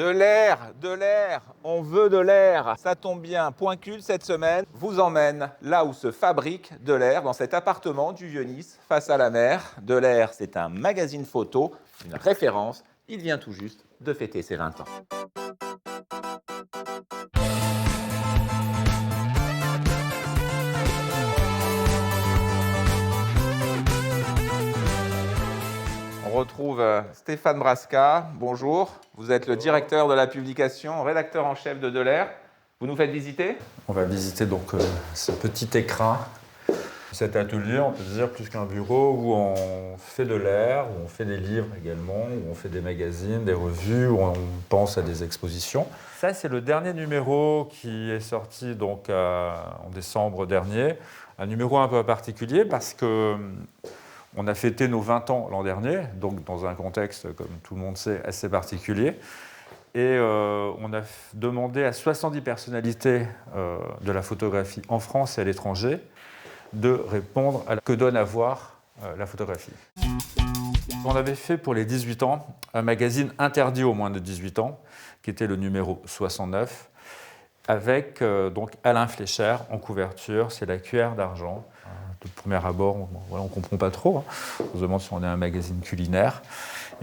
de l'air, on veut de l'air. Ça tombe bien, Point Cul cette semaine vous emmène là où se fabrique de l'air, dans cet appartement du Vieux-Nice, face à la mer. De l'air, c'est un magazine photo, une référence. Il vient tout juste de fêter ses 20 ans. On retrouve Stéphane Brasca. Bonjour. Vous êtes le directeur de la publication, rédacteur en chef de l'air. Vous nous faites visiter ? On va visiter donc ce petit écrin, cet atelier, on peut dire plus qu'un bureau, où on fait de l'air, où on fait des livres également, où on fait des magazines, des revues, où on pense à des expositions. Ça, c'est le dernier numéro qui est sorti donc, en décembre dernier. Un numéro un peu particulier parce que on a fêté nos 20 ans l'an dernier, donc dans un contexte, comme tout le monde sait, assez particulier. Et on a demandé à 70 personnalités de la photographie en France et à l'étranger de répondre à que donne à voir la photographie. On avait fait pour les 18 ans un magazine interdit aux moins de 18 ans, qui était le numéro 69, avec donc Alain Fleischer en couverture, c'est la cuillère d'argent. De premier abord, on ne comprend pas trop. On se demande si on est un magazine culinaire.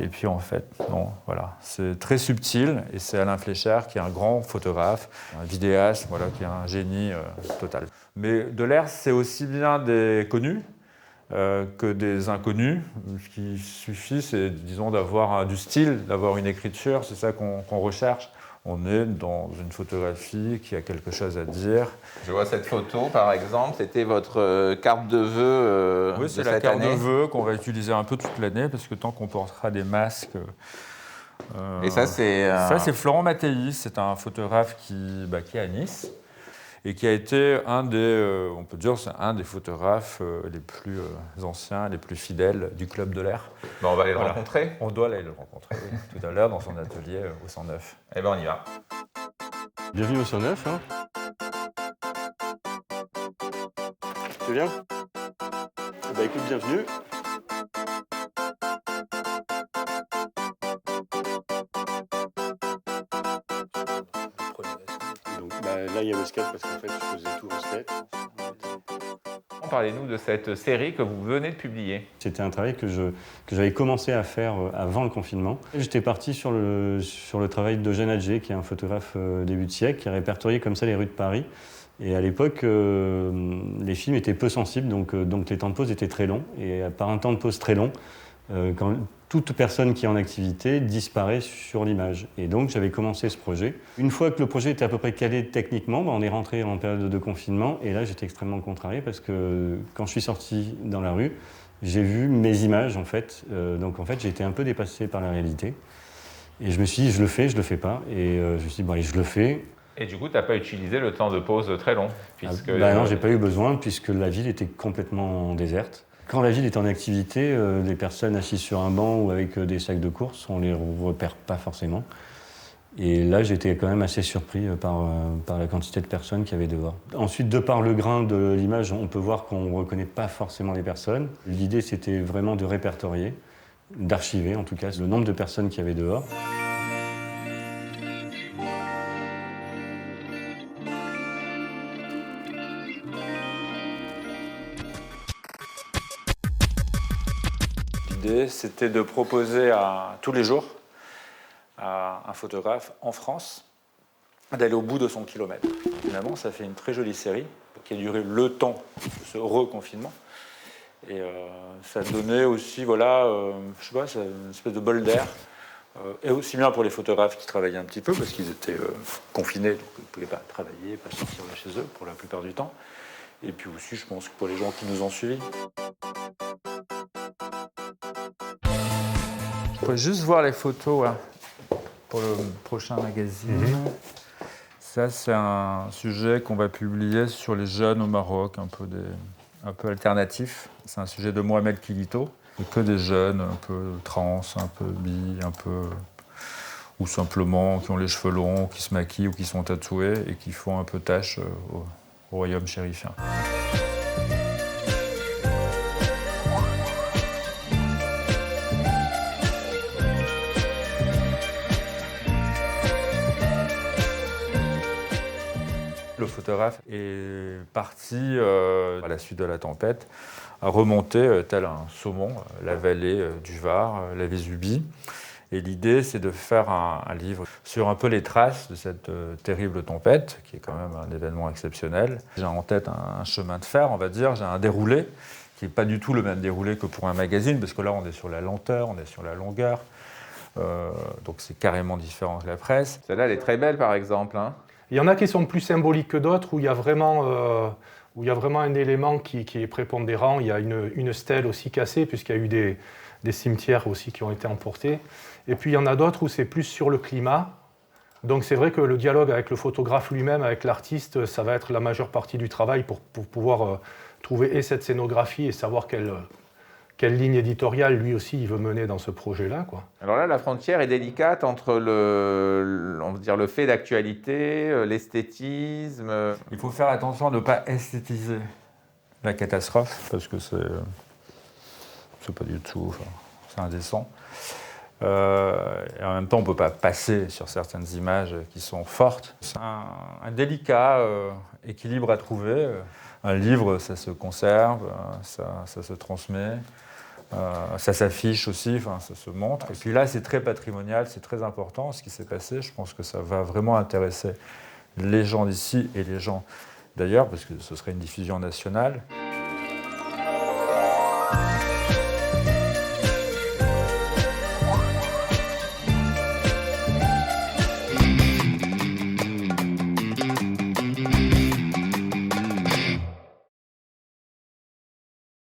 Et puis en fait, non, voilà. C'est très subtil et c'est Alain Fleischer qui est un grand photographe, un vidéaste, voilà, qui est un génie total. Mais de l'air, c'est aussi bien des connus que des inconnus. Ce qui suffit, c'est, disons, d'avoir du style, d'avoir une écriture, c'est ça qu'on recherche. On est dans une photographie qui a quelque chose à dire. Je vois cette photo, par exemple, c'était votre carte de vœux oui, de cette année. Oui, c'est la carte de vœux qu'on va utiliser un peu toute l'année, parce que tant qu'on portera des masques... Et ça, c'est... Ça, c'est Florent Mattei, c'est un photographe qui est à Nice, et qui a été on peut dire, c'est un des photographes les plus anciens, les plus fidèles du Club de l'air. Bon, on va aller le rencontrer. On doit aller le rencontrer tout à l'heure dans son atelier au 109. Eh bien, on y va. Bienvenue au 109. Hein. Tu viens ? Eh ben, écoute, bienvenue. Là, il y avait skate parce qu'en fait, je faisais tout en skate. Parlez-nous de cette série que vous venez de publier. C'était un travail que j'avais commencé à faire avant le confinement. J'étais parti sur le travail d'Eugène Atget, qui est un photographe début de siècle, qui a répertorié comme ça les rues de Paris. Et à l'époque, les films étaient peu sensibles, donc les temps de pause étaient très longs. Et par un temps de pause très long, quand toute personne qui est en activité disparaît sur l'image. Et donc, j'avais commencé ce projet. Une fois que le projet était à peu près calé techniquement, on est rentré en période de confinement. Et là, j'étais extrêmement contrarié parce que quand je suis sorti dans la rue, j'ai vu mes images, en fait. Donc, en fait, j'ai été un peu dépassé par la réalité. Et je me suis dit, je le fais pas. Et je me suis dit, bon, allez, je le fais. Et du coup, tu n'as pas utilisé le temps de pause très long puisque... Non, j'ai pas eu besoin puisque la ville était complètement déserte. Quand la ville est en activité, les personnes assises sur un banc ou avec des sacs de course, on ne les repère pas forcément. Et là, j'étais quand même assez surpris par la quantité de personnes qu'il y avait dehors. Ensuite, de par le grain de l'image, on peut voir qu'on ne reconnaît pas forcément les personnes. L'idée, c'était vraiment de répertorier, d'archiver en tout cas, le nombre de personnes qu'il y avait dehors. L'idée, c'était de proposer tous les jours à un photographe en France d'aller au bout de son kilomètre. Finalement, ça fait une très jolie série qui a duré le temps de ce reconfinement. Et ça donnait aussi, je sais pas, une espèce de bol d'air. Et aussi bien pour les photographes qui travaillaient un petit peu, parce qu'ils étaient confinés, donc ils ne pouvaient pas travailler, pas sortir de chez eux pour la plupart du temps. Et puis aussi, je pense, pour les gens qui nous ont suivis. Je pourrais juste voir les photos pour le prochain magazine. Ça, c'est un sujet qu'on va publier sur les jeunes au Maroc, un peu alternatif. C'est un sujet de Mohamed Kilito. Que des jeunes un peu trans, un peu bi, ou simplement qui ont les cheveux longs, qui se maquillent ou qui sont tatoués et qui font un peu tâche au royaume chérifien. photographe est parti, à la suite de la tempête, à remonter tel un saumon la vallée du Var, la Vésubie. Et l'idée, c'est de faire un livre sur un peu les traces de cette terrible tempête, qui est quand même un événement exceptionnel. J'ai en tête un chemin de fer, on va dire, j'ai un déroulé, qui n'est pas du tout le même déroulé que pour un magazine, parce que là, on est sur la lenteur, on est sur la longueur. Donc c'est carrément différent que la presse. Celle-là, elle est très belle, par exemple. Hein. Il y en a qui sont plus symboliques que d'autres, où il y a vraiment un élément qui est prépondérant. Il y a une stèle aussi cassée, puisqu'il y a eu des cimetières aussi qui ont été emportés. Et puis il y en a d'autres où c'est plus sur le climat. Donc c'est vrai que le dialogue avec le photographe lui-même, avec l'artiste, ça va être la majeure partie du travail pour pouvoir trouver et cette scénographie et savoir quelle ligne éditoriale lui aussi il veut mener dans ce projet-là, quoi. Alors là, la frontière est délicate entre on va dire, le fait d'actualité, l'esthétisme. Il faut faire attention à ne pas esthétiser la catastrophe, parce que c'est pas du tout, enfin, c'est indécent. Et en même temps, on ne peut pas passer sur certaines images qui sont fortes. C'est un délicat équilibre à trouver. Un livre, ça se conserve, ça se transmet, ça s'affiche aussi, enfin, ça se montre. Et puis là, c'est très patrimonial, c'est très important ce qui s'est passé. Je pense que ça va vraiment intéresser les gens d'ici et les gens d'ailleurs, parce que ce serait une diffusion nationale.